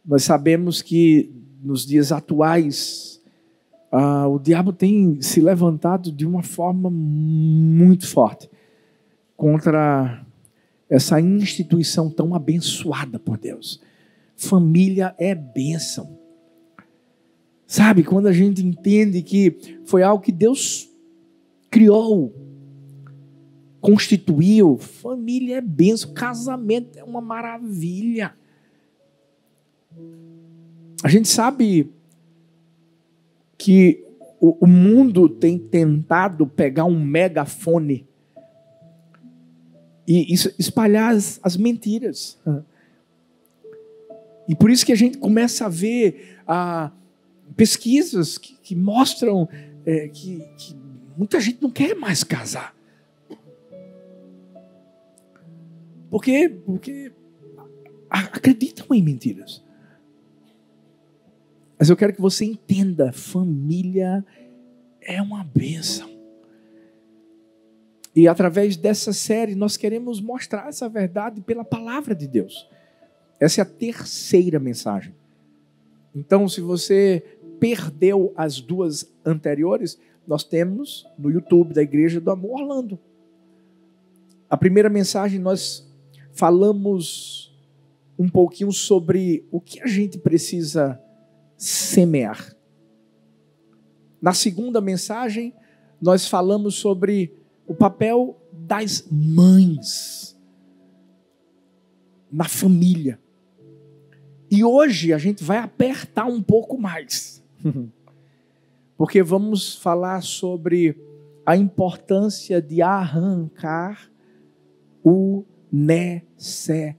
Nós sabemos que nos dias atuais, o diabo tem se levantado de uma forma muito forte contra essa instituição tão abençoada por Deus. Família é bênção. Sabe, quando a gente entende que foi algo que Deus criou, constituiu, família é bênção, casamento é uma maravilha. A gente sabe que o mundo tem tentado pegar um megafone e espalhar as mentiras. E por isso que a gente começa a ver pesquisas que mostram que muita gente não quer mais casar. Porque acreditam em mentiras. Mas eu quero que você entenda, família é uma bênção. E através dessa série nós queremos mostrar essa verdade pela palavra de Deus. Essa é a terceira mensagem. Então, se você perdeu as duas anteriores, nós temos no YouTube da Igreja do Amor Orlando. A primeira mensagem nós falamos um pouquinho sobre o que a gente precisa semear. Na segunda mensagem, nós falamos sobre o papel das mães na família. E hoje a gente vai apertar um pouco mais. Porque vamos falar sobre a importância de arrancar o necessário.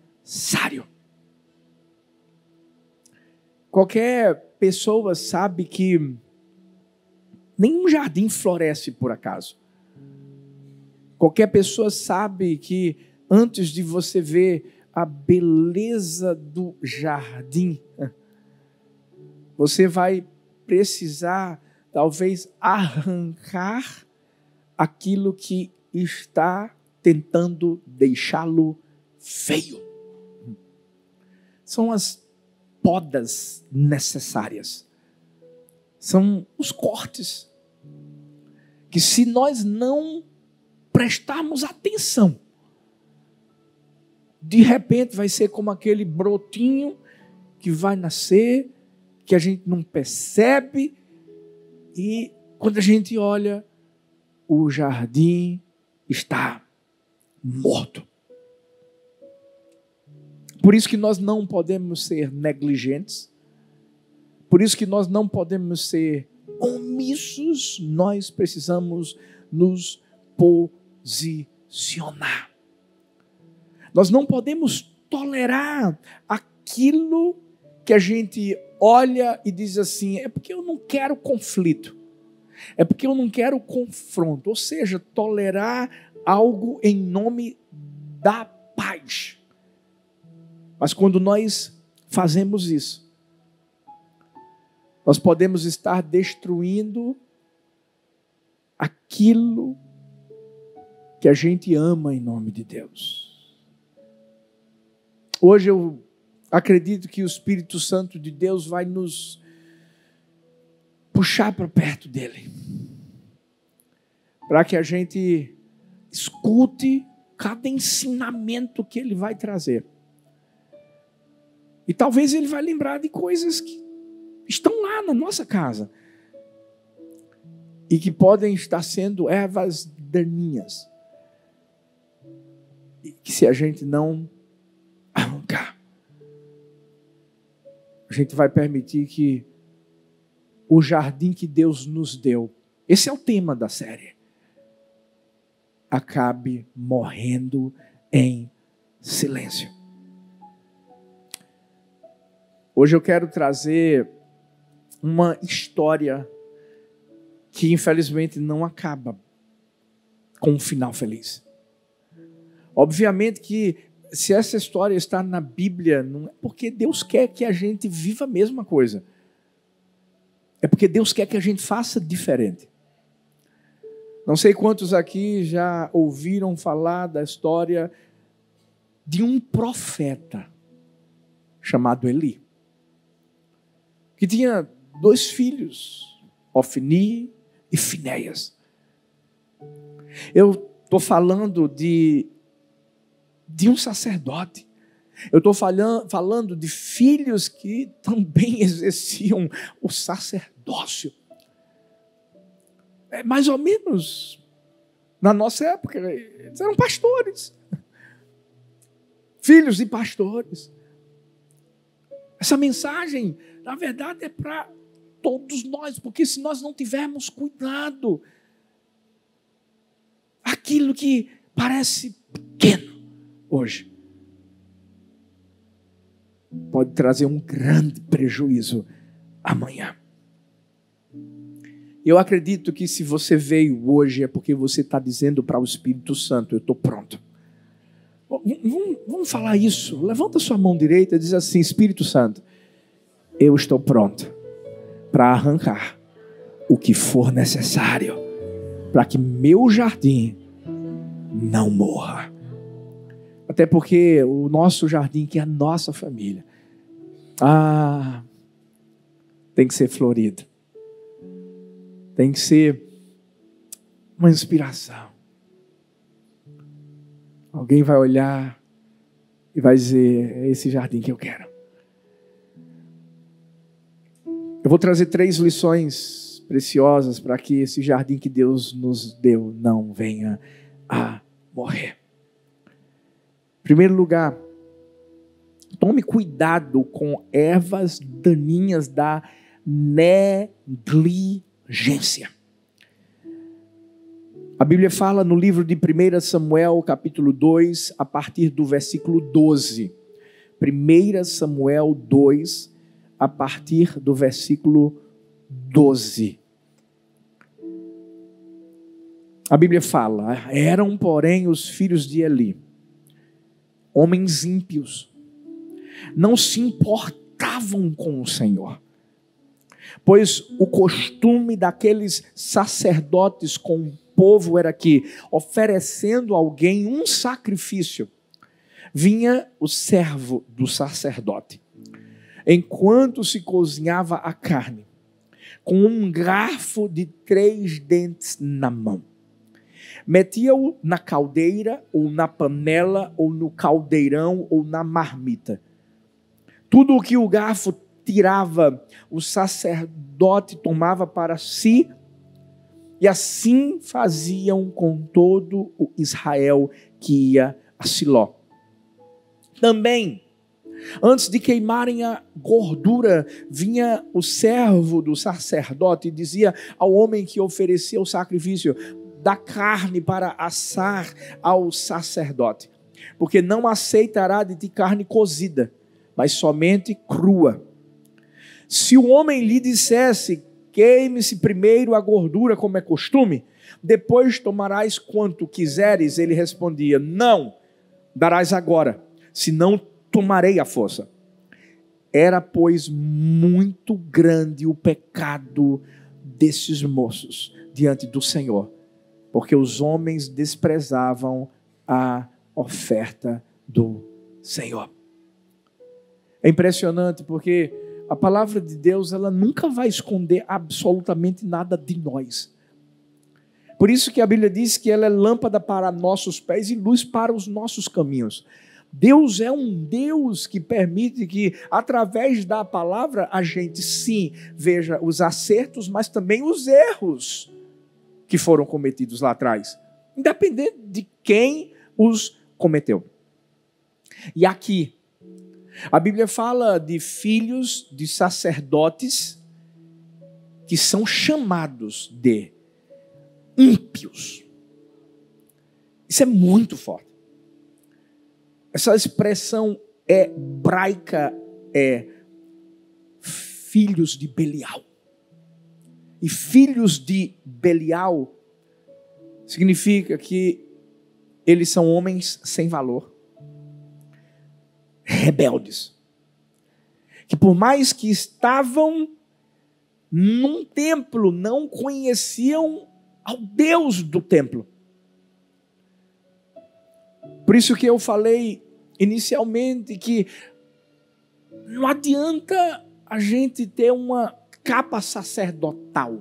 Qualquer pessoa sabe que nenhum jardim floresce por acaso. Qualquer pessoa sabe que antes de você ver a beleza do jardim, você vai precisar, talvez, arrancar aquilo que está tentando deixá-lo feio. São as podas necessárias. São os cortes que, se nós não prestarmos atenção, de repente vai ser como aquele brotinho que vai nascer, que a gente não percebe, e quando a gente olha, o jardim está morto. Por isso que nós não podemos ser negligentes, por isso que nós não podemos ser omissos, nós precisamos nos posicionar. Nós não podemos tolerar aquilo que a gente olha e diz assim, é porque eu não quero conflito, é porque eu não quero confronto, ou seja, tolerar algo em nome da paz. Mas quando nós fazemos isso, nós podemos estar destruindo aquilo que a gente ama em nome de Deus. Hoje eu acredito que o Espírito Santo de Deus vai nos puxar para perto dele, para que a gente escute cada ensinamento que ele vai trazer. E talvez ele vai lembrar de coisas que estão lá na nossa casa e que podem estar sendo ervas daninhas, e que, se a gente não arrancar, a gente vai permitir que o jardim que Deus nos deu, esse é o tema da série, acabe morrendo em silêncio. Hoje eu quero trazer uma história que infelizmente não acaba com um final feliz. Obviamente que se essa história está na Bíblia, não é porque Deus quer que a gente viva a mesma coisa. É porque Deus quer que a gente faça diferente. Não sei quantos aqui já ouviram falar da história de um profeta chamado Eli. que tinha 2 filhos, Ofni e Finéias. Eu estou falando de um sacerdote. Eu estou falando de filhos que também exerciam o sacerdócio. É mais ou menos na nossa época, eles eram pastores. Filhos de pastores. Essa mensagem, na verdade, é para todos nós, porque se nós não tivermos cuidado, aquilo que parece pequeno hoje pode trazer um grande prejuízo amanhã. Eu acredito que se você veio hoje é porque você está dizendo para o Espírito Santo: eu estou pronto. Vamos falar isso. Levanta sua mão direita e diz assim: Espírito Santo, eu estou pronto para arrancar o que for necessário para que meu jardim não morra. Até porque o nosso jardim, que é a nossa família, tem que ser florido. Tem que ser uma inspiração. Alguém vai olhar e vai dizer: é esse jardim que eu quero. Eu vou trazer 3 lições preciosas para que esse jardim que Deus nos deu não venha a morrer. Em primeiro lugar, tome cuidado com ervas daninhas da negligência. A Bíblia fala no livro de 1 Samuel, capítulo 2, a partir do versículo 12. 1 Samuel 2, a partir do versículo 12. A Bíblia fala: eram, porém, os filhos de Eli, homens ímpios, não se importavam com o Senhor, pois o costume daqueles sacerdotes com o povo era que, oferecendo a alguém um sacrifício, vinha o servo do sacerdote, enquanto se cozinhava a carne, com um garfo de 3 dentes na mão. Metia-o na caldeira, ou na panela, ou no caldeirão, ou na marmita. Tudo o que o garfo tirava, o sacerdote tomava para si, e assim faziam com todo o Israel que ia a Siló. Também, antes de queimarem a gordura, vinha o servo do sacerdote e dizia ao homem que oferecia o sacrifício: da carne para assar ao sacerdote, porque não aceitará de ti carne cozida, mas somente crua. Se o homem lhe dissesse: queime-se primeiro a gordura, como é costume, depois tomarás quanto quiseres, ele respondia: não, darás agora, senão tomarei à força. Era, pois, muito grande o pecado desses moços diante do Senhor, porque os homens desprezavam a oferta do Senhor. É impressionante porque a palavra de Deus, ela nunca vai esconder absolutamente nada de nós. Por isso que a Bíblia diz que ela é lâmpada para nossos pés e luz para os nossos caminhos. Deus é um Deus que permite que, através da palavra, a gente sim veja os acertos, mas também os erros que foram cometidos lá atrás, independente de quem os cometeu. E aqui, a Bíblia fala de filhos de sacerdotes que são chamados de ímpios. Isso é muito forte. Essa expressão hebraica é filhos de Belial. E filhos de Belial significa que eles são homens sem valor, rebeldes, que por mais que estavam num templo, não conheciam ao Deus do templo. Por isso que eu falei inicialmente que não adianta a gente ter uma capa sacerdotal.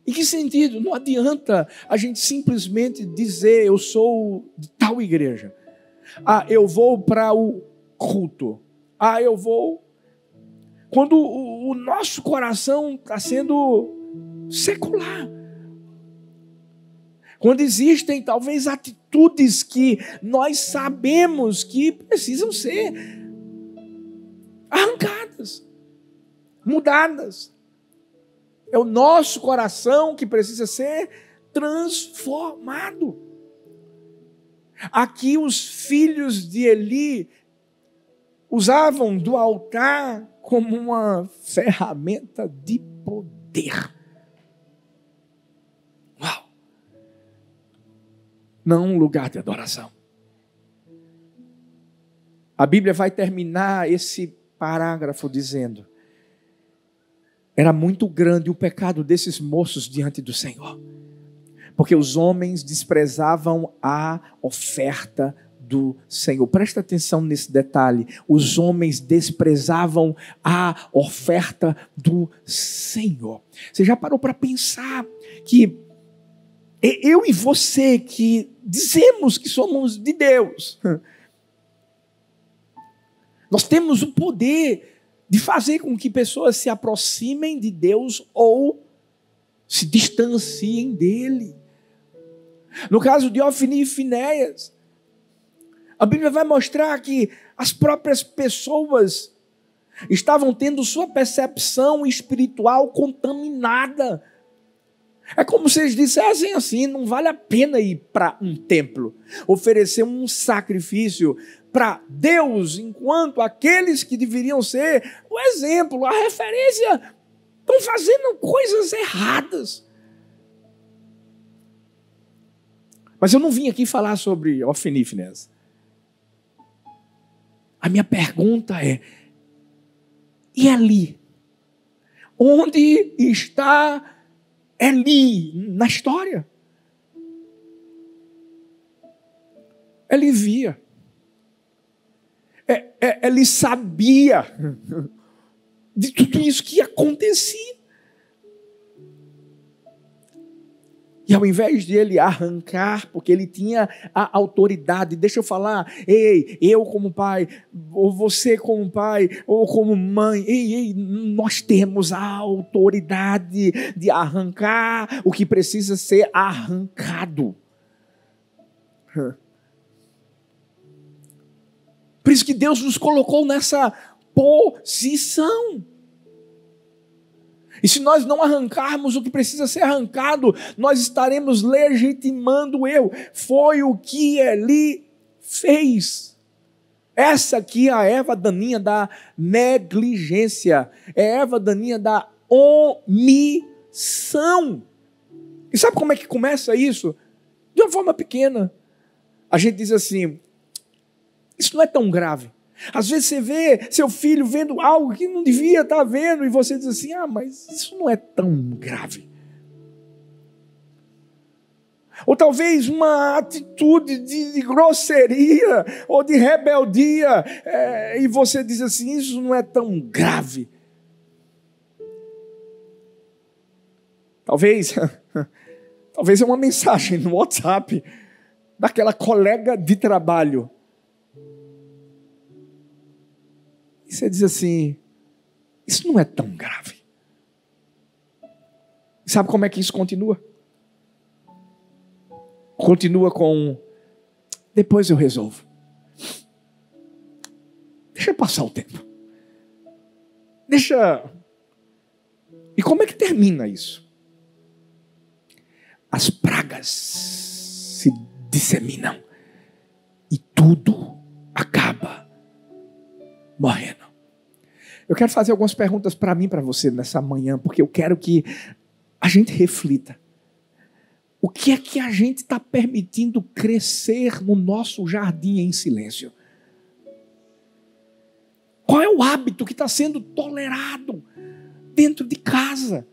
Em que sentido? Não adianta a gente simplesmente dizer, eu sou de tal igreja. Eu vou para o culto. Eu vou... Quando o nosso coração está sendo secular. Quando existem talvez atitudes que nós sabemos que precisam ser arrancadas, mudadas. É o nosso coração que precisa ser transformado. Aqui os filhos de Eli usavam do altar como uma ferramenta de poder. Uau! Não um lugar de adoração. A Bíblia vai terminar esse parágrafo dizendo: era muito grande o pecado desses moços diante do Senhor, porque os homens desprezavam a oferta do Senhor. Presta atenção nesse detalhe. Os homens desprezavam a oferta do Senhor. Você já parou para pensar que eu e você que dizemos que somos de Deus, nós temos o poder de fazer com que pessoas se aproximem de Deus ou se distanciem dele. No caso de Ofni e Finéias, a Bíblia vai mostrar que as próprias pessoas estavam tendo sua percepção espiritual contaminada. É como se eles dissessem assim: não vale a pena ir para um templo, oferecer um sacrifício para Deus, enquanto aqueles que deveriam ser o exemplo, a referência, estão fazendo coisas erradas. Mas eu não vim aqui falar sobre Ofni e Finéias. A minha pergunta é: e Eli? Onde está Eli na história? Ele via. Ele sabia de tudo isso que acontecia. E ao invés de ele arrancar, porque ele tinha a autoridade, deixa eu falar, eu como pai, ou você como pai, ou como mãe, nós temos a autoridade de arrancar o que precisa ser arrancado. Por isso que Deus nos colocou nessa posição. E se nós não arrancarmos o que precisa ser arrancado, nós estaremos legitimando o erro. Foi o que Eli fez. Essa aqui é a erva daninha da negligência. É a erva daninha da omissão. E sabe como é que começa isso? De uma forma pequena. A gente diz assim: isso não é tão grave. Às vezes você vê seu filho vendo algo que não devia estar vendo, e você diz assim: mas isso não é tão grave. Ou talvez uma atitude de grosseria ou de rebeldia, e você diz assim: isso não é tão grave. Talvez é uma mensagem no WhatsApp daquela colega de trabalho. E você diz assim: isso não é tão grave. Sabe como é que isso continua? Continua com: depois eu resolvo. Deixa passar o tempo. E como é que termina isso? As pragas se disseminam e tudo acaba morrendo. Eu quero fazer algumas perguntas para mim, para você nessa manhã, porque eu quero que a gente reflita. O que é que a gente está permitindo crescer no nosso jardim em silêncio? Qual é o hábito que está sendo tolerado dentro de casa?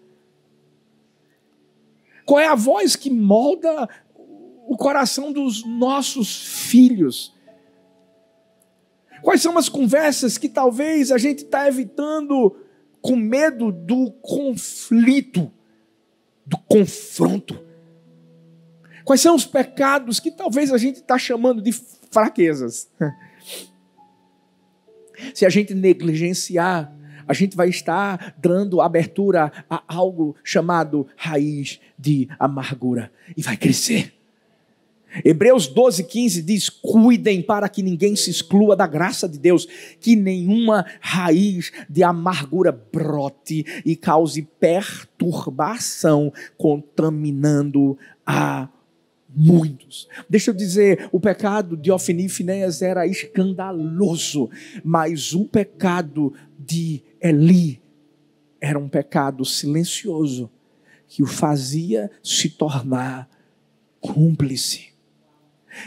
Qual é a voz que molda o coração dos nossos filhos? Quais são as conversas que talvez a gente está evitando com medo do conflito, do confronto? Quais são os pecados que talvez a gente está chamando de fraquezas? Se a gente negligenciar, a gente vai estar dando abertura a algo chamado raiz de amargura e vai crescer. Hebreus 12:15 diz: cuidem para que ninguém se exclua da graça de Deus, que nenhuma raiz de amargura brote e cause perturbação, contaminando a muitos. Deixa eu dizer, o pecado de Ofni e Finéias era escandaloso, mas o pecado de Eli era um pecado silencioso, que o fazia se tornar cúmplice.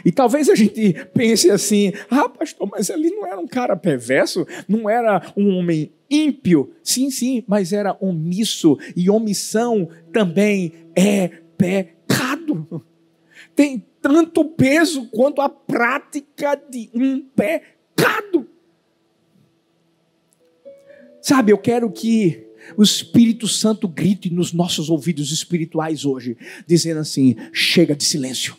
E talvez a gente pense assim: pastor, mas Eli não era um cara perverso, não era um homem ímpio. Sim, mas era omisso, e omissão também é pecado. Tem tanto peso quanto a prática de um pecado. Sabe, eu quero que o Espírito Santo grite nos nossos ouvidos espirituais hoje, dizendo assim: chega de silêncio.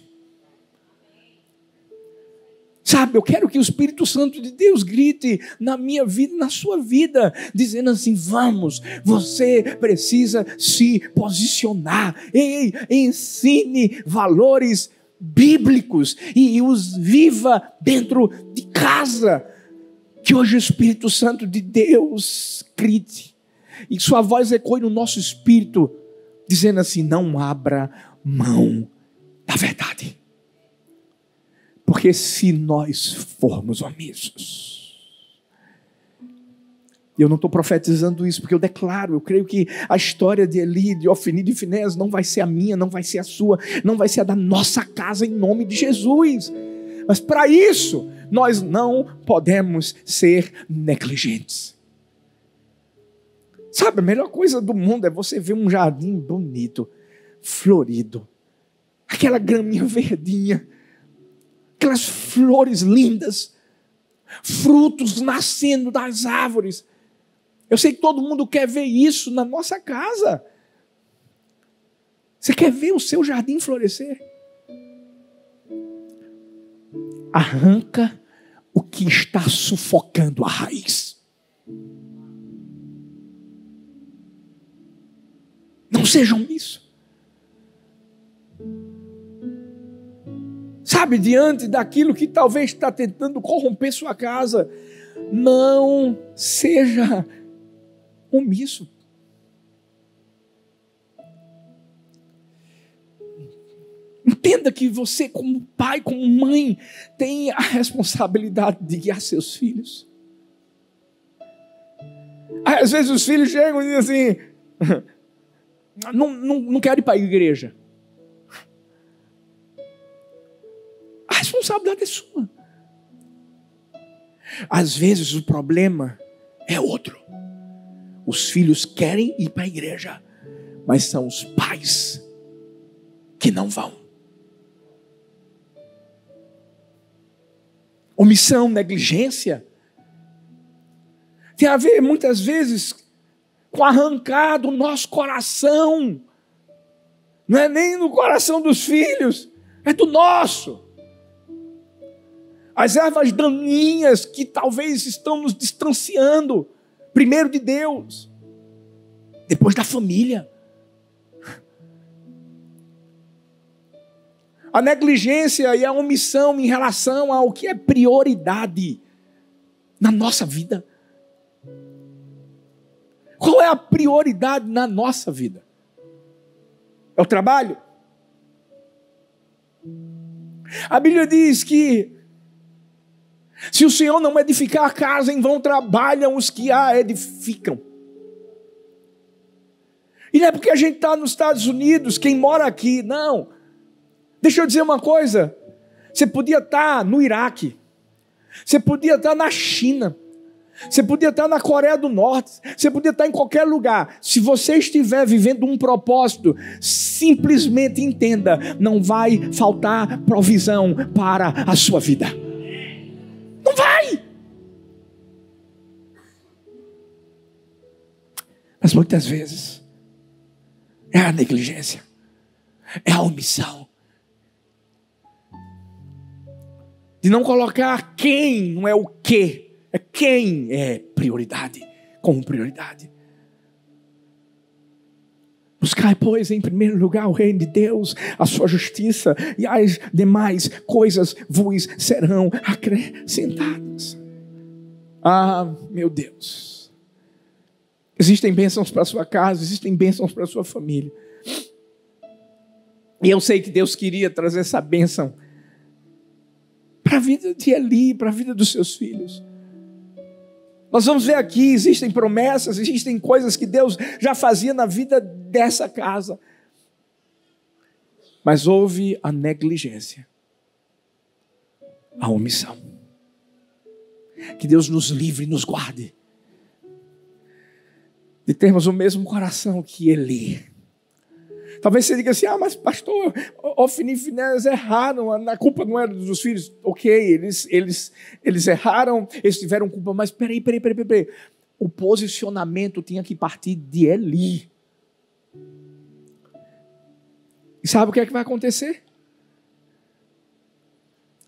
Sabe, eu quero que o Espírito Santo de Deus grite na minha vida, na sua vida, dizendo assim: vamos, você precisa se posicionar. Ei, ensine valores bíblicos e os viva dentro de casa. Que hoje o Espírito Santo de Deus grite e sua voz ecoe no nosso espírito, dizendo assim: não abra mão da verdade. Porque se nós formos omissos, eu não estou profetizando isso, porque eu declaro, eu creio que a história de Eli, de Ofni e de Finéias não vai ser a minha, não vai ser a sua, não vai ser a da nossa casa, em nome de Jesus. Mas para isso, nós não podemos ser negligentes. Sabe, a melhor coisa do mundo é você ver um jardim bonito, florido, aquela graminha verdinha, aquelas flores lindas, frutos nascendo das árvores. Eu sei que todo mundo quer ver isso na nossa casa. Você quer ver o seu jardim florescer? Arranca o que está sufocando a raiz. Não sejam isso. Sabe, diante daquilo que talvez está tentando corromper sua casa, não seja omisso. Entenda que você, como pai, como mãe, tem a responsabilidade de guiar seus filhos. Às vezes os filhos chegam e dizem assim: não quero ir para a igreja. A responsabilidade é sua. Às vezes o problema é outro. Os filhos querem ir para a igreja, mas são os pais que não vão. Omissão, negligência, tem a ver muitas vezes com arrancar do nosso coração. Não é nem no coração dos filhos, é do nosso. As ervas daninhas que talvez estão nos distanciando, primeiro de Deus, depois da família. A negligência e a omissão em relação ao que é prioridade na nossa vida. Qual é a prioridade na nossa vida? É o trabalho? A Bíblia diz que se o Senhor não edificar a casa, em vão trabalham os que a edificam. E não é porque a gente está nos Estados Unidos, quem mora aqui, não. Deixa eu dizer uma coisa, você podia estar no Iraque, você podia estar na China, você podia estar na Coreia do Norte, você podia estar em qualquer lugar. Se você estiver vivendo um propósito, simplesmente entenda, não vai faltar provisão para a sua vida. Não vai! Mas muitas vezes é a negligência, é a omissão. De não colocar quem, não é o que, é quem é prioridade, como prioridade. Buscai, pois, em primeiro lugar o reino de Deus, a sua justiça, e as demais coisas vos serão acrescentadas. Ah, meu Deus. Existem bênçãos para a sua casa, existem bênçãos para a sua família. E eu sei que Deus queria trazer essa bênção para a vida de Eli, para a vida dos seus filhos. Nós vamos ver aqui, existem promessas, existem coisas que Deus já fazia na vida dessa casa. Mas houve a negligência, a omissão. Que Deus nos livre e nos guarde de termos o mesmo coração que Eli. Talvez você diga assim, mas pastor, Ofni e Finéias erraram, a culpa não era dos filhos. Ok, eles erraram, eles tiveram culpa, mas peraí. O posicionamento tinha que partir de Eli. E sabe o que é que vai acontecer?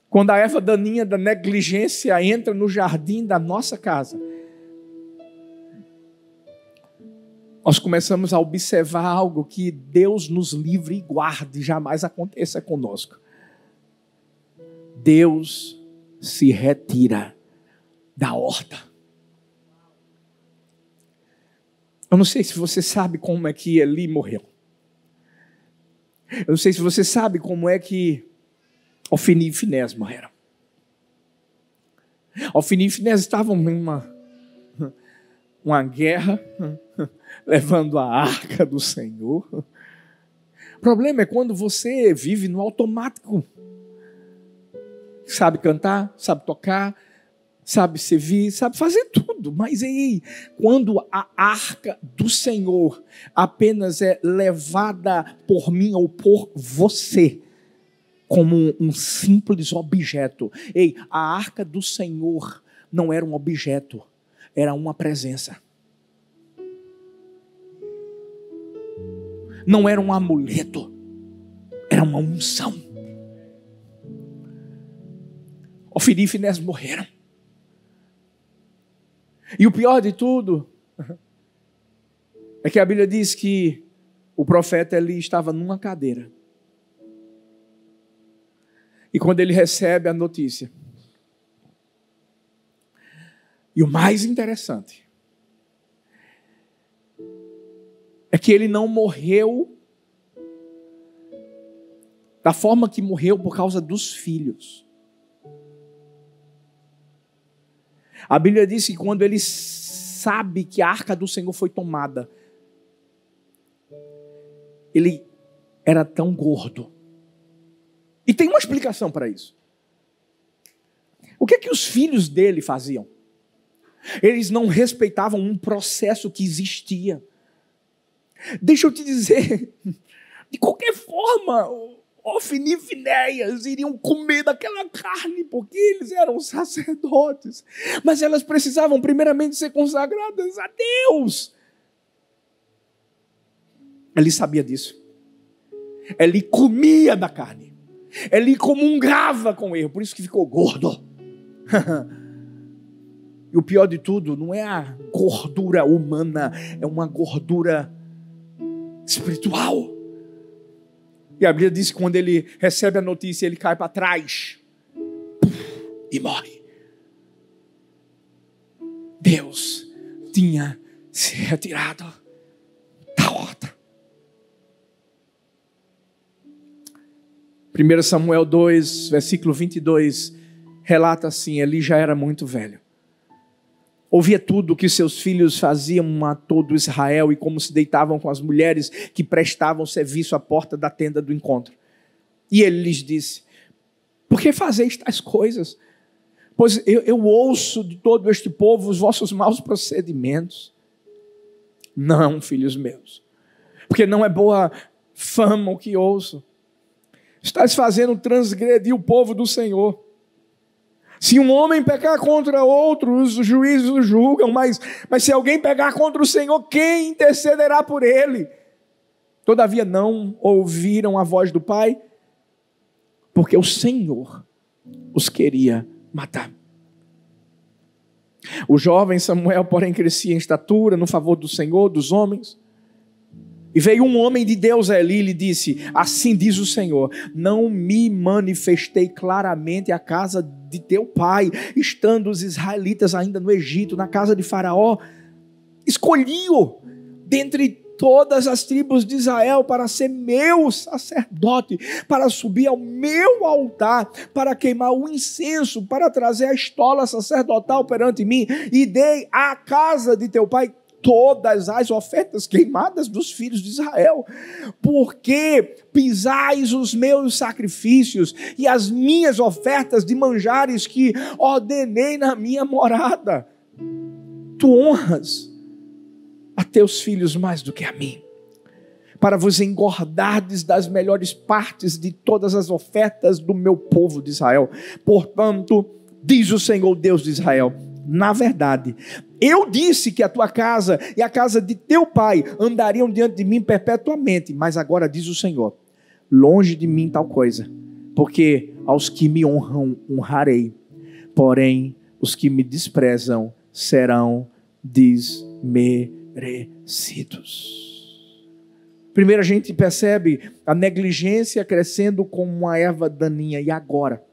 Quando a erva daninha da negligência entra no jardim da nossa casa, nós começamos a observar algo que Deus nos livre e guarde, jamais aconteça conosco. Deus se retira da horta. Eu não sei se você sabe como é que Eli morreu. Eu não sei se você sabe como é que Ofni e Finéias morreram. Ofni e Finéias estavam em uma guerra, levando a arca do Senhor. O problema é quando você vive no automático. Sabe cantar, sabe tocar, sabe servir, sabe fazer tudo. Mas aí, quando a arca do Senhor apenas é levada por mim ou por você, como um simples objeto. A arca do Senhor não era um objeto, era uma presença. Não era um amuleto, era uma unção. Ofni e Finéias morreram. E o pior de tudo é que a Bíblia diz que o profeta Eli estava numa cadeira. E quando ele recebe a notícia, e o mais interessante é que ele não morreu da forma que morreu por causa dos filhos. A Bíblia diz que quando ele sabe que a arca do Senhor foi tomada, ele era tão gordo. E tem uma explicação para isso. O que os filhos dele faziam? Eles não respeitavam um processo que existia. Deixa eu te dizer, de qualquer forma, Ofni e Finéias iriam comer daquela carne, porque eles eram sacerdotes. Mas elas precisavam primeiramente ser consagradas a Deus. Ele sabia disso. Ele comia da carne. Ele comungava com ele, por isso que ficou gordo. E o pior de tudo, não é a gordura humana, é uma gordura espiritual. E a Bíblia diz que quando ele recebe a notícia, ele cai para trás e morre. Deus tinha se retirado da horta. 1 Samuel 2, versículo 22, relata assim: Eli já era muito velho. Ouvia tudo o que seus filhos faziam a todo Israel e como se deitavam com as mulheres que prestavam serviço à porta da tenda do encontro. E ele lhes disse: por que fazeis tais coisas? Pois eu ouço de todo este povo os vossos maus procedimentos. Não, filhos meus, porque não é boa fama o que ouço. Estás fazendo transgredir o povo do Senhor. Se um homem pecar contra outro, os juízes o julgam, mas se alguém pecar contra o Senhor, quem intercederá por ele? Todavia não ouviram a voz do Pai, porque o Senhor os queria matar. O jovem Samuel, porém, crescia em estatura, no favor do Senhor, dos homens. E veio um homem de Deus a Eli e lhe disse: assim diz o Senhor, não me manifestei claramente à casa de teu pai, estando os israelitas ainda no Egito, na casa de Faraó. Escolhi-o dentre todas as tribos de Israel para ser meu sacerdote, para subir ao meu altar, para queimar o incenso, para trazer a estola sacerdotal perante mim, e dei à casa de teu pai todas as ofertas queimadas dos filhos de Israel, porque pisais os meus sacrifícios e as minhas ofertas de manjares que ordenei na minha morada. Tu honras a teus filhos mais do que a mim, para vos engordardes das melhores partes de todas as ofertas do meu povo de Israel. Portanto, diz o Senhor Deus de Israel, na verdade, eu disse que a tua casa e a casa de teu pai andariam diante de mim perpetuamente, mas agora diz o Senhor, longe de mim tal coisa, porque aos que me honram, honrarei, porém, os que me desprezam serão desmerecidos. Primeiro a gente percebe a negligência crescendo como uma erva daninha, e agora?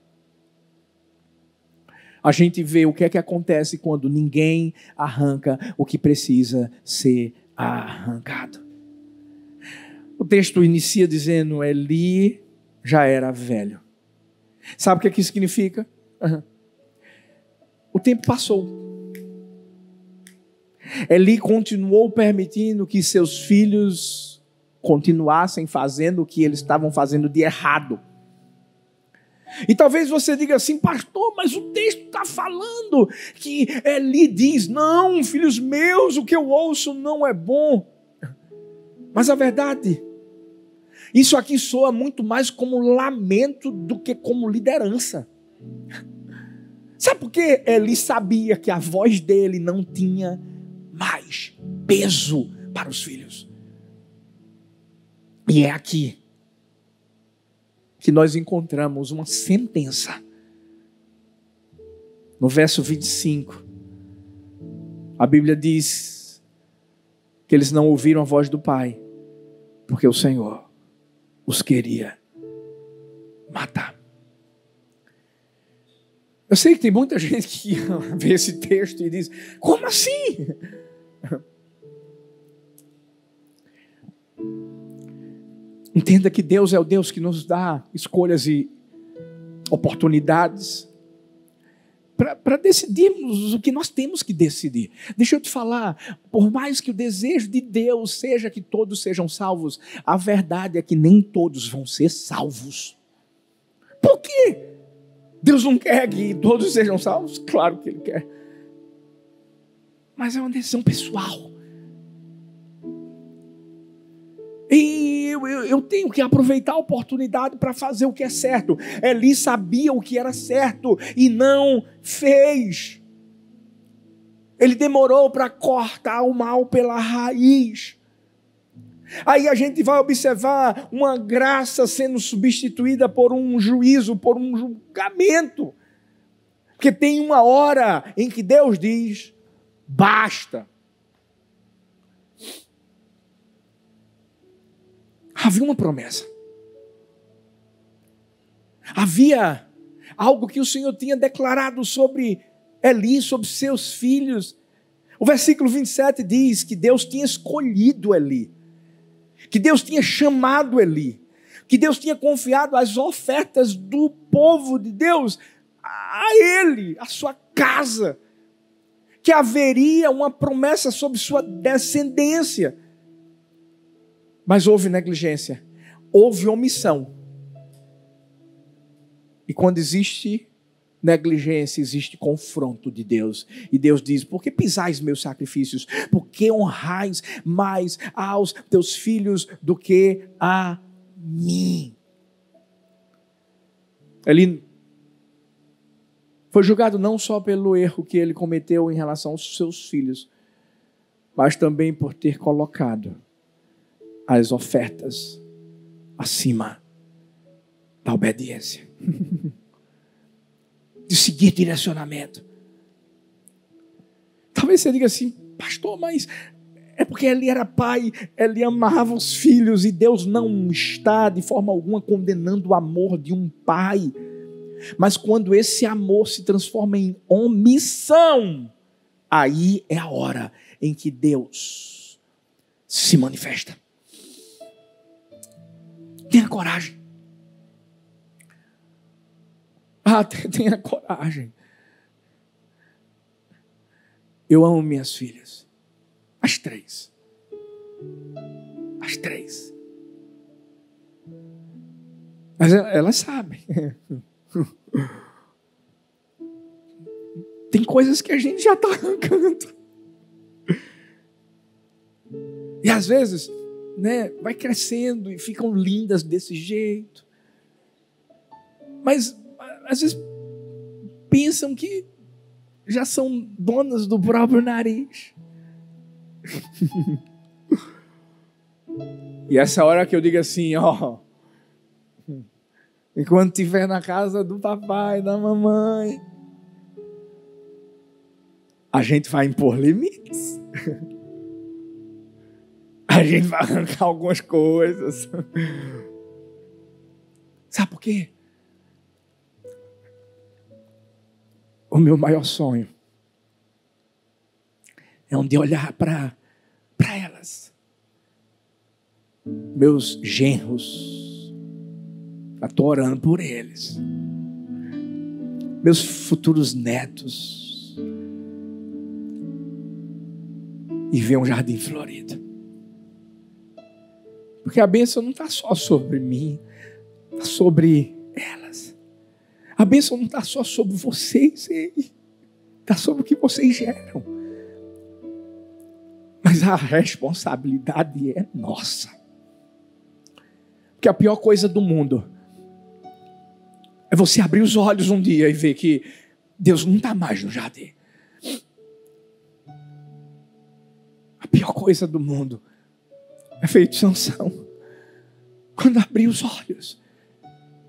A gente vê o que é que acontece quando ninguém arranca o que precisa ser arrancado. O texto inicia dizendo, Eli já era velho. Sabe o que é que isso significa? O tempo passou. Eli continuou permitindo que seus filhos continuassem fazendo o que eles estavam fazendo de errado. E talvez você diga assim, pastor, mas o texto está falando que Eli diz, não, filhos meus, o que eu ouço não é bom. Mas a verdade, isso aqui soa muito mais como lamento do que como liderança. Sabe por quê? Eli sabia que a voz dele não tinha mais peso para os filhos. E é aqui que nós encontramos uma sentença. No verso 25, a Bíblia diz que eles não ouviram a voz do Pai, porque o Senhor os queria matar. Eu sei que tem muita gente que vê esse texto e diz, como assim? Entenda que Deus é o Deus que nos dá escolhas e oportunidades para decidirmos o que nós temos que decidir. Deixa eu te falar, por mais que o desejo de Deus seja que todos sejam salvos, a verdade é que nem todos vão ser salvos. Por quê? Deus não quer que todos sejam salvos? Claro que Ele quer. Mas é uma decisão pessoal. E eu tenho que aproveitar a oportunidade para fazer o que é certo. Eli sabia o que era certo e não fez. Ele demorou para cortar o mal pela raiz. Aí a gente vai observar uma graça sendo substituída por um juízo, por um julgamento. Porque tem uma hora em que Deus diz, basta. Havia uma promessa. Havia algo que o Senhor tinha declarado sobre Eli, sobre seus filhos. O versículo 27 diz que Deus tinha escolhido Eli, que Deus tinha chamado Eli, que Deus tinha confiado as ofertas do povo de Deus a ele, a sua casa, que haveria uma promessa sobre sua descendência. Mas houve negligência, houve omissão. E quando existe negligência, existe confronto de Deus. E Deus diz, por que pisais meus sacrifícios? Por que honrais mais aos teus filhos do que a mim? Ele Foi julgado não só pelo erro que ele cometeu em relação aos seus filhos, mas também por ter colocado as ofertas acima da obediência, de seguir direcionamento. Talvez você diga assim: pastor, mas é porque ele era pai, ele amava os filhos, e Deus não está de forma alguma condenando o amor de um pai. Mas quando esse amor se transforma em omissão, aí é a hora em que Deus se manifesta. Tenha coragem. Tenha coragem. Eu amo minhas filhas. As três. As três. Mas elas sabem. Tem coisas que a gente já está arrancando. E às vezes, né, vai crescendo e ficam lindas desse jeito. Mas às vezes pensam que já são donas do próprio nariz. E essa hora que eu digo assim, ó, enquanto estiver na casa do papai, da mamãe, a gente vai impor limites. A gente vai arrancar algumas coisas. Sabe por quê? O meu maior sonho é um dia olhar para elas. Meus genros. Estou orando por eles. Meus futuros netos. E ver um jardim florido. Porque a bênção não está só sobre mim. Está sobre elas. A bênção não está só sobre vocês. Está sobre o que vocês geram. Mas a responsabilidade é nossa. Porque a pior coisa do mundo é você abrir os olhos um dia e ver que Deus não está mais no jardim. A pior coisa do mundo é feito Sansão. Quando abrir os olhos,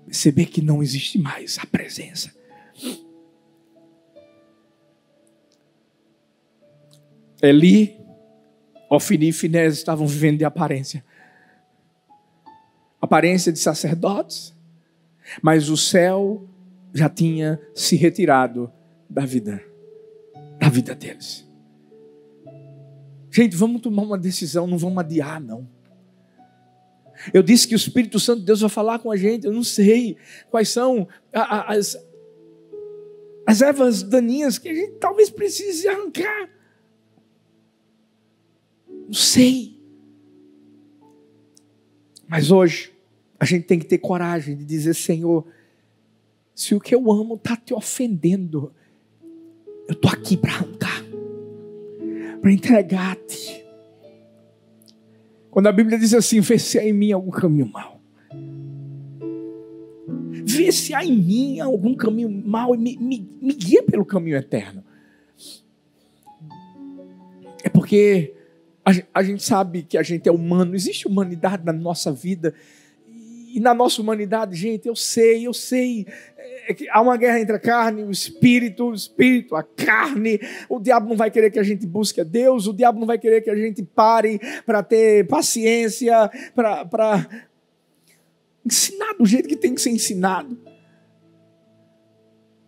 perceber que não existe mais a presença. Eli, Ofni e Finés estavam vivendo de aparência. Aparência de sacerdotes. Mas o céu já tinha se retirado da vida deles. Gente, vamos tomar uma decisão, não vamos adiar, não. Eu disse que o Espírito Santo de Deus vai falar com a gente. Eu não sei quais são as ervas daninhas que a gente talvez precise arrancar. Não sei. Mas hoje a gente tem que ter coragem de dizer: Senhor, se o que eu amo está te ofendendo, eu estou aqui para arrancar, para entregar a Ti. Quando a Bíblia diz assim: vê se há em mim algum caminho mau. Vê se há em mim algum caminho mau e me guia pelo caminho eterno. É porque a gente sabe que a gente é humano, existe humanidade na nossa vida. E na nossa humanidade, gente, eu sei, que há uma guerra entre a carne e o espírito, a carne. O diabo não vai querer que a gente busque a Deus, o diabo não vai querer que a gente pare para ter paciência, para ensinar do jeito que tem que ser ensinado.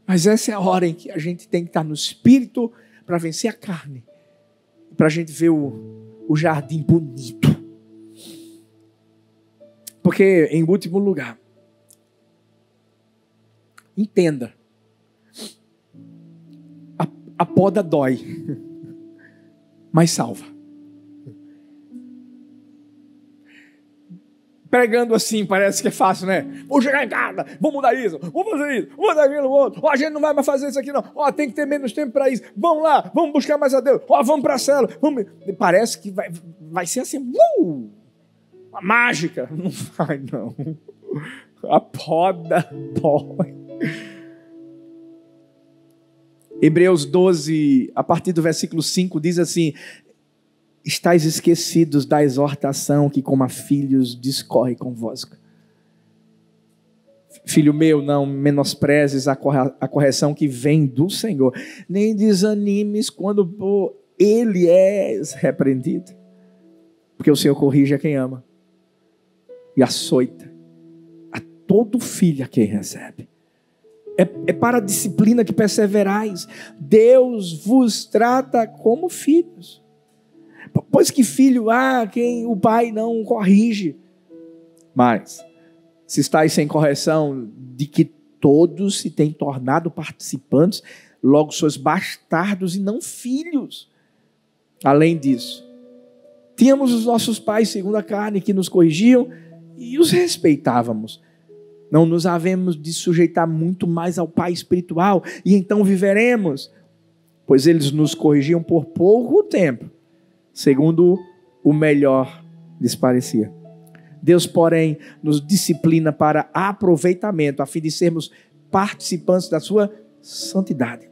Mas essa é a hora em que a gente tem que estar no espírito para vencer a carne, para a gente ver o jardim bonito. Porque, em último lugar, entenda, a poda dói, mas salva. Pregando assim parece que é fácil, né? Vou chegar em casa, vou mudar isso, vou fazer isso, vou fazer aquilo outro. A gente não vai mais fazer isso aqui não. Tem que ter menos tempo para isso. Vamos lá, vamos buscar mais a Deus. Vamos para a célula. Parece que vai ser assim, uma mágica. Não vai não. A poda dói. Hebreus 12, a partir do versículo 5, diz assim: estais esquecidos da exortação que como a filhos discorre convosco. Filho meu, não menosprezes a correção que vem do Senhor, nem desanimes quando por Ele és repreendido. Porque o Senhor corrige a quem ama e açoita a todo filho a quem recebe. É para a disciplina que perseverais. Deus vos trata como filhos. Pois que filho há quem o pai não corrige? Mas, se estáis sem correção, de que todos se têm tornado participantes, logo sois bastardos e não filhos. Além disso, tínhamos os nossos pais segundo a carne que nos corrigiam e os respeitávamos. Não nos havemos de sujeitar muito mais ao Pai espiritual, e então viveremos, pois eles nos corrigiam por pouco tempo, segundo o melhor lhes parecia. Deus, porém, nos disciplina para aproveitamento, a fim de sermos participantes da sua santidade.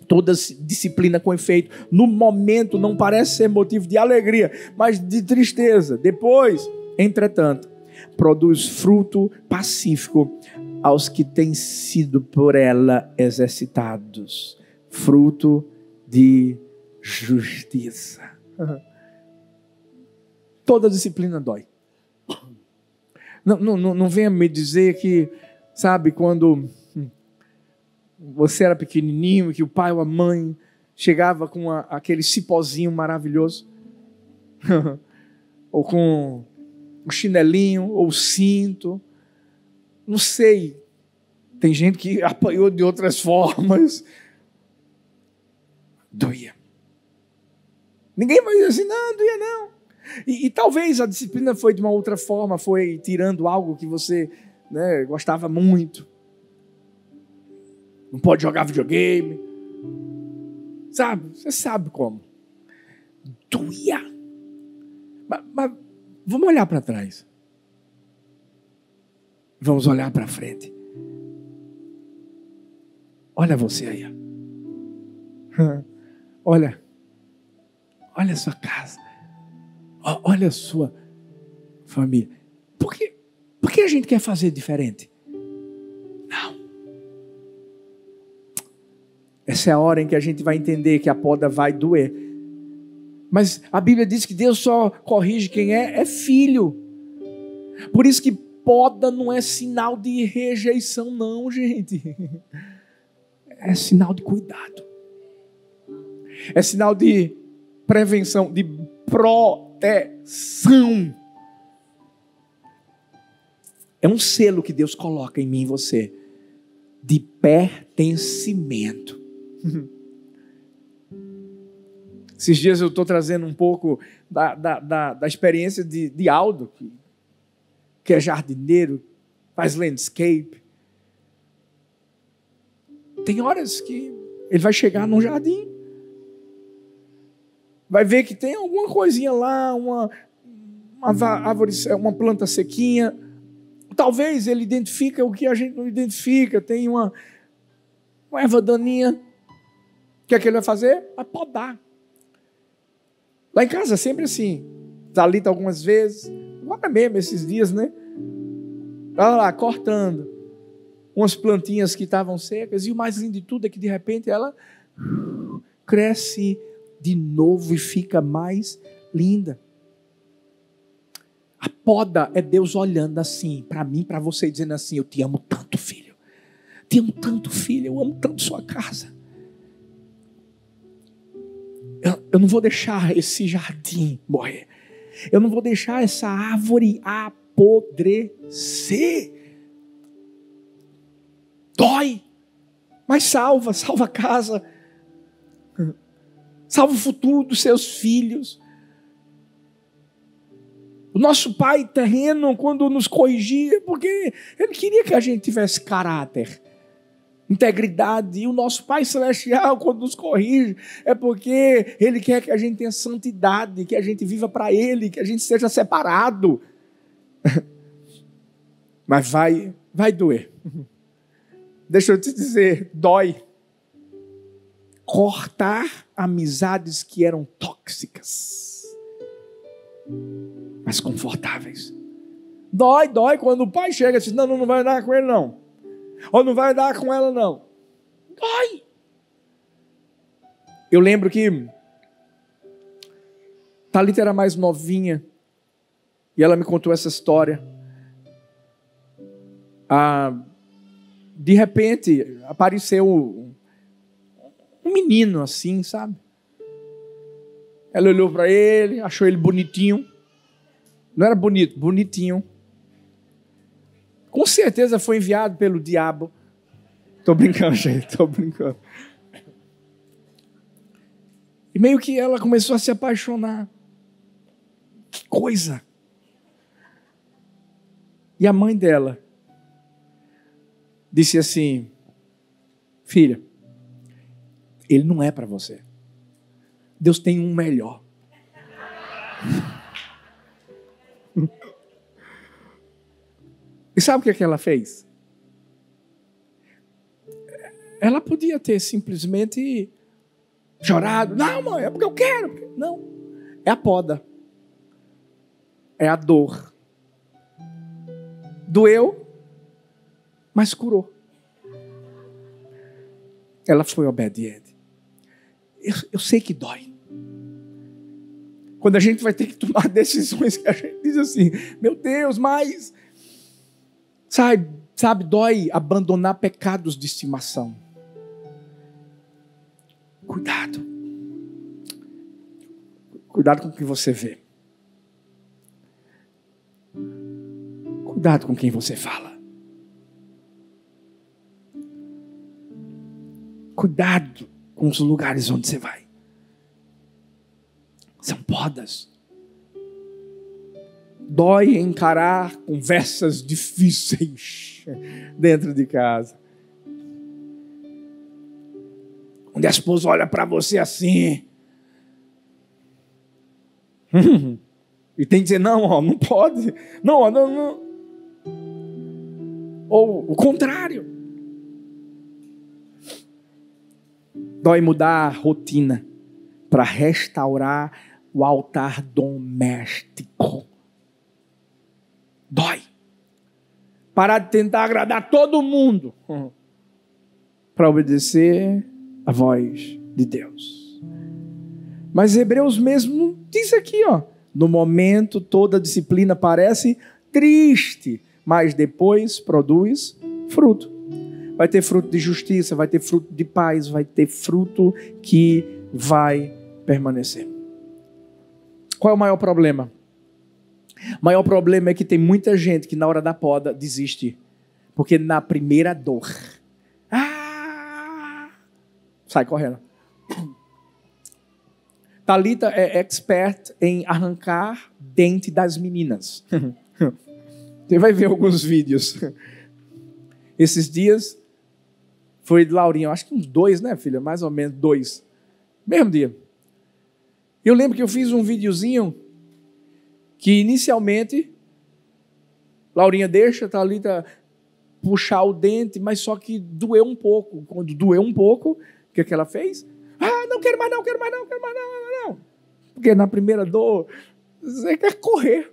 Toda disciplina, com efeito, no momento não parece ser motivo de alegria, mas de tristeza. Depois, entretanto, produz fruto pacífico aos que têm sido por ela exercitados. Fruto de justiça. Toda disciplina dói. Não venha me dizer que, sabe, quando você era pequenininho, que o pai ou a mãe chegava com aquele cipózinho maravilhoso, ou com o chinelinho, ou o cinto, não sei, tem gente que apanhou de outras formas, doía. Ninguém vai dizer assim, não doía não. E talvez a disciplina foi de uma outra forma, foi tirando algo que você, né, gostava muito. Não pode jogar videogame, sabe, você sabe como. Doía. Mas vamos olhar para trás. Vamos olhar para frente. Olha você aí. Olha a sua casa. Olha a sua família. Por que a gente quer fazer diferente? Não. Essa é a hora em que a gente vai entender que a poda vai doer. Mas a Bíblia diz que Deus só corrige quem é filho. Por isso que poda não é sinal de rejeição, não, gente. É sinal de cuidado. É sinal de prevenção, de proteção. É um selo que Deus coloca em mim e você, de pertencimento. Esses dias eu estou trazendo um pouco da experiência de Aldo, que é jardineiro, faz landscape. Tem horas que ele vai chegar num jardim, vai ver que tem alguma coisinha lá, uma árvore, uma planta sequinha. Talvez ele identifique o que a gente não identifica. Tem uma erva daninha. O que é que ele vai fazer? Vai podar. Lá em casa é sempre assim. Thalita algumas vezes, agora mesmo esses dias, né? Ela lá cortando umas plantinhas que estavam secas, e o mais lindo de tudo é que de repente ela cresce de novo e fica mais linda. A poda é Deus olhando assim para mim, para você, dizendo assim: eu te amo tanto, filho. Te amo tanto, filho. Eu amo tanto sua casa. Eu não vou deixar esse jardim morrer. Eu não vou deixar essa árvore apodrecer. Dói, mas salva a casa. Salva o futuro dos seus filhos. O nosso pai terreno, quando nos corrigia, porque ele queria que a gente tivesse caráter, integridade. E o nosso Pai Celestial, quando nos corrige, é porque Ele quer que a gente tenha santidade, que a gente viva para Ele, que a gente seja separado. Mas vai doer. Deixa eu te dizer, dói. cortar amizades que eram tóxicas, mas confortáveis. Dói quando o pai chega e diz, não vai dar com ele não. Ou não vai dar com ela não. Dói. Eu lembro que Thalita era mais novinha e ela me contou essa história. De repente apareceu um menino assim, sabe? Ela olhou para ele, achou ele bonitinho. Não era bonito, bonitinho. Com certeza foi enviado pelo diabo. Tô brincando, gente, tô brincando. E meio que ela começou a se apaixonar. Que coisa! E a mãe dela disse assim, filha, ele não é para você. Deus tem um melhor. E sabe o que ela fez? Ela podia ter simplesmente chorado. Não, mãe, é porque eu quero. Não, é a poda. É a dor. Doeu, mas curou. Ela foi obediente. Eu sei que dói. Quando a gente vai ter que tomar decisões que a gente diz assim, meu Deus, mas... Sabe, dói abandonar pecados de estimação. Cuidado. Cuidado com o que você vê. Cuidado com quem você fala. Cuidado com os lugares onde você vai. São podas. Dói encarar conversas difíceis dentro de casa. Onde a esposa olha para você assim. E tem que dizer, não pode. Não. Ou o contrário. Dói mudar a rotina para restaurar o altar doméstico. Dói. Parar de tentar agradar todo mundo para obedecer a voz de Deus. Mas Hebreus mesmo diz aqui, no momento toda disciplina parece triste, mas depois produz fruto. Vai ter fruto de justiça, vai ter fruto de paz, vai ter fruto que vai permanecer. Qual é o maior problema? O maior problema é que tem muita gente que na hora da poda desiste. Porque na primeira dor, sai correndo. Thalita é expert em arrancar dente das meninas. Você vai ver alguns vídeos. Esses dias foi de Laurinha, acho que uns 2, né, filha? Mais ou menos 2. Mesmo dia. Eu lembro que eu fiz um videozinho que inicialmente Laurinha deixa a Thalita puxar o dente, mas só que doeu um pouco. Quando doeu um pouco, o que ela fez? Não quero mais não. Porque na primeira dor, você quer correr.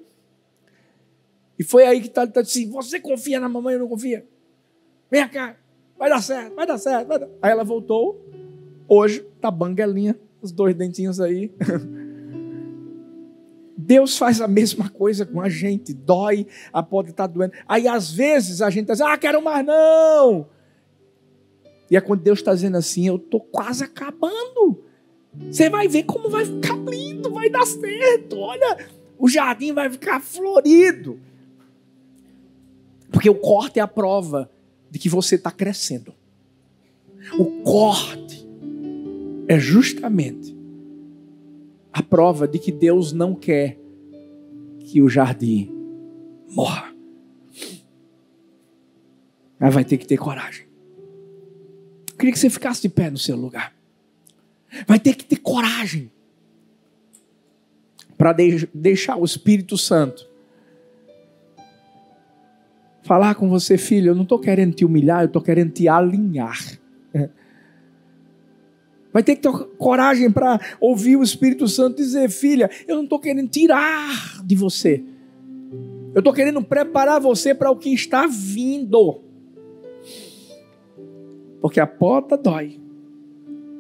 E foi aí que Thalita disse, você confia na mamãe ou não confia? Vem cá, vai dar certo. Aí ela voltou, hoje tá banguelinha, os 2 dentinhos aí. Deus faz a mesma coisa com a gente, dói, a poda está doendo. Aí às vezes a gente diz, quero mais não. E é quando Deus está dizendo assim, eu estou quase acabando. Você vai ver como vai ficar lindo, vai dar certo. Olha, o jardim vai ficar florido. Porque o corte é a prova de que você está crescendo. O corte é justamente a prova de que Deus não quer que o jardim morra. Mas vai ter que ter coragem. Eu queria que você ficasse de pé no seu lugar. Vai ter que ter coragem para deixar o Espírito Santo falar com você, filho. Eu não estou querendo te humilhar, eu estou querendo te alinhar. Vai ter que ter coragem para ouvir o Espírito Santo dizer: filha, eu não estou querendo tirar de você. Eu estou querendo preparar você para o que está vindo. Porque a poda dói,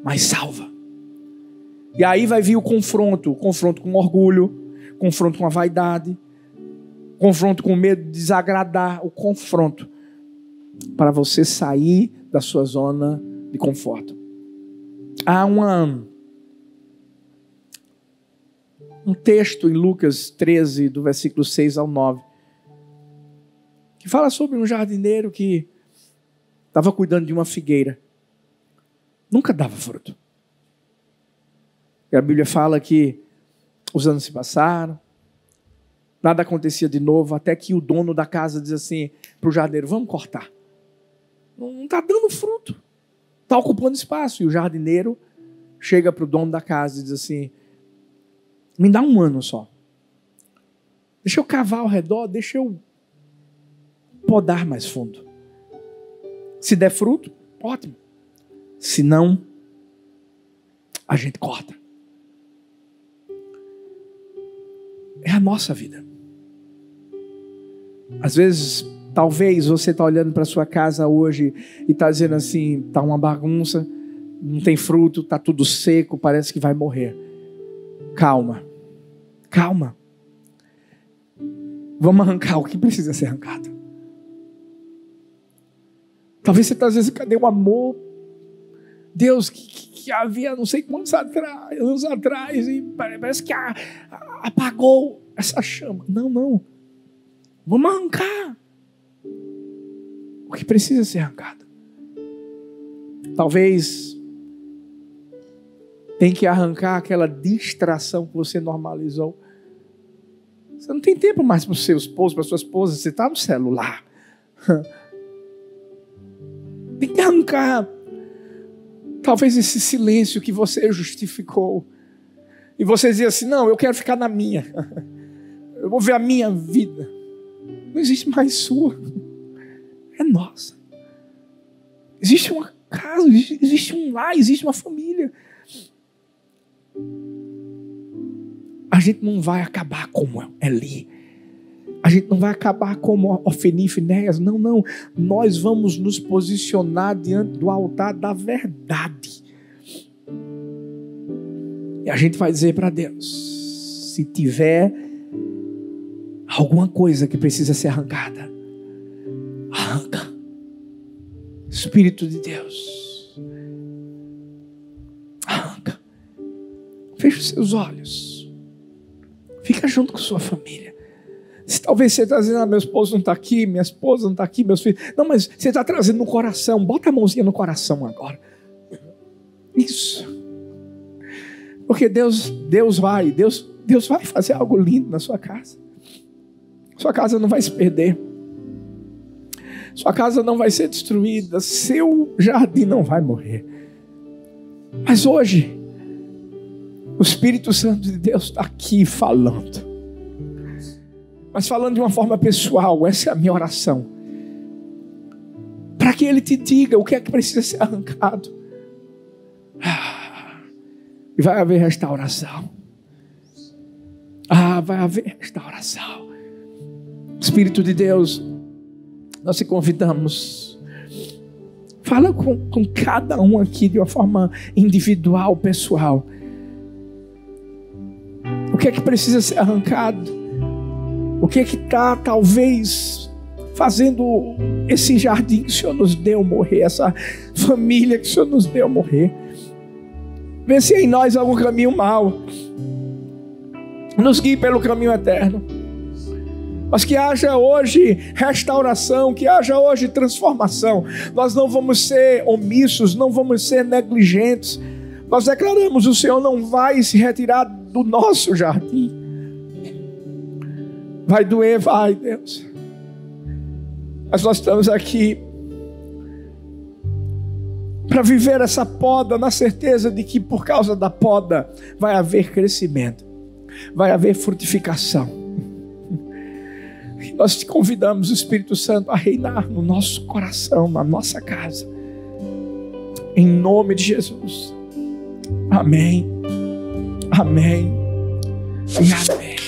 mas salva. E aí vai vir o confronto com orgulho, confronto com a vaidade, confronto com medo de desagradar, o confronto para você sair da sua zona de conforto. Há um texto em Lucas 13, do versículo 6 ao 9, que fala sobre um jardineiro que estava cuidando de uma figueira. Nunca dava fruto. E a Bíblia fala que os anos se passaram, nada acontecia de novo, até que o dono da casa diz assim para o jardineiro: vamos cortar. Não está dando fruto. Está ocupando espaço. E o jardineiro chega para o dono da casa e diz assim: me dá 1 ano só. Deixa eu cavar ao redor, deixa eu podar mais fundo. Se der fruto, ótimo. Se não, a gente corta. É a nossa vida. Às vezes, talvez você está olhando para a sua casa hoje e está dizendo assim: está uma bagunça, não tem fruto, está tudo seco, parece que vai morrer. Calma, calma. Vamos arrancar o que precisa ser arrancado. Talvez você está dizendo: cadê o amor? Deus, que havia não sei quantos anos atrás, e parece que apagou essa chama. Não. Vamos arrancar o que precisa ser arrancado. Talvez tem que arrancar aquela distração que você normalizou. Você não tem tempo mais para o seu esposo, para a sua esposa, você está no celular. Tem que arrancar talvez esse silêncio que você justificou. E você dizia assim: não, eu quero ficar na minha. Eu vou ver a minha vida. Não existe mais sua. É nossa. Existe uma casa, existe um lar, existe uma família. A gente não vai acabar como Eli. A gente não vai acabar como Ofni e Finéias. Não. Nós vamos nos posicionar diante do altar da verdade. E a gente vai dizer para Deus: se tiver alguma coisa que precisa ser arrancada, arranca. Espírito de Deus, arranca. Feche os seus olhos. Fica junto com sua família. Se talvez você está dizendo: meu esposo não está aqui, minha esposa não está aqui, meus filhos. Não, mas você está trazendo no coração. Bota a mãozinha no coração agora. Isso. Porque Deus vai fazer algo lindo na sua casa. Sua casa não vai se perder. Sua casa não vai ser destruída. Seu jardim não vai morrer. Mas hoje, o Espírito Santo de Deus está aqui falando. Mas falando de uma forma pessoal. Essa é a minha oração. Para que Ele te diga o que é que precisa ser arrancado. E vai haver restauração. Vai haver restauração. Espírito de Deus, nós te convidamos. Fala com cada um aqui de uma forma individual, pessoal. O que é que precisa ser arrancado? O que é que está talvez fazendo esse jardim que o Senhor nos deu morrer, essa família que o Senhor nos deu morrer? Vê se em nós há algum caminho mau. Nos guie pelo caminho eterno. Mas que haja hoje restauração, que haja hoje transformação. Nós não vamos ser omissos, não vamos ser negligentes. Nós declaramos: o Senhor não vai se retirar do nosso jardim. Vai doer, vai, Deus. Mas nós estamos aqui para viver essa poda na certeza de que por causa da poda vai haver crescimento, vai haver frutificação. E nós te convidamos, Espírito Santo, a reinar no nosso coração, na nossa casa, em nome de Jesus. Amém. Amém. E amém.